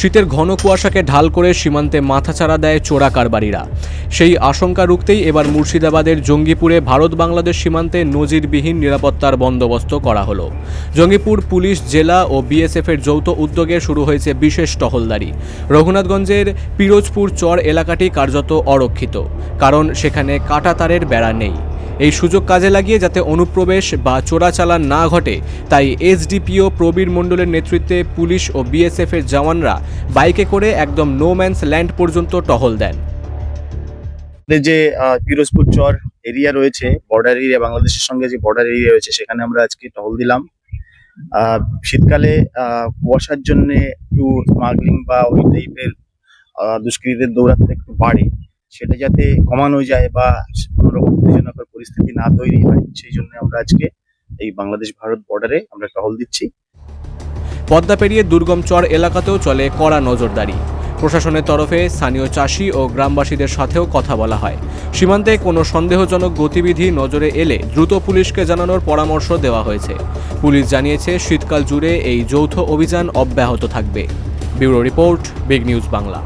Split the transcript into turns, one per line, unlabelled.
শীতের ঘন কুয়াশাকে ঢাল করে সীমান্তে মাথাচাড়া দেয় চোরা কারবারিরা। সেই আশঙ্কা রুখতেই এবার মুর্শিদাবাদের জঙ্গিপুরে ভারত বাংলাদেশ সীমান্তে নজিরবিহীন নিরাপত্তার বন্দোবস্ত করা হলো। জঙ্গিপুর পুলিশ, জেলা ও বিএসএফের যৌথ উদ্যোগে শুরু হয়েছে বিশেষ টহলদারি। রঘুনাথগঞ্জের পিরোজপুর চর এলাকাটি কার্যত অরক্ষিত, কারণ সেখানে কাঁটাতারের বেড়া নেই। এই সুযোগ কাজে লাগিয়ে যাতে অনুপ্রবেশ বা চোরাচালান না ঘটে, তাই এসডিপিও প্রবীর মণ্ডলের নেতৃত্বে পুলিশ ও বিএসএফের জওয়ানরা বাইকে করে একদম নো ম্যানস ল্যান্ড পর্যন্ত টহল দেন।
যে পিরোজপুর চর এরিয়া রয়েছে, বর্ডার এরিয়া, বাংলাদেশের সঙ্গে যে বর্ডার এরিয়া রয়েছে, সেখানে আমরা আজকে টহল দিলাম। শীতকালে কুয়াশার জন্য একটু স্মাগলিং বা ওই টাইপের দুষ্কৃতীদের দৌরাত্ম্য একটু বাড়ে, সেটা যাতে কমানো যায় বা কোনো রকম উত্তেজনাকর পরিস্থিতি না তৈরি হয়, সেই জন্য আমরা আজকে এই বাংলাদেশ ভারত বর্ডারে আমরা টহল দিচ্ছি।
পদ্মা পেরিয়ে দুর্গম চর এলাকাতেও চলে কড়া নজরদারি। প্রশাসনের তরফে স্থানীয় চাষি ও গ্রামবাসীদের সাথেও কথা বলা হয়। সীমান্তে কোনো সন্দেহজনক গতিবিধি নজরে এলে দ্রুত পুলিশকে জানানোর পরামর্শ দেওয়া হয়েছে। পুলিশ জানিয়েছে, শীতকাল জুড়ে এই যৌথ অভিযান অব্যাহত থাকবে। Bureau report, big news Bangla.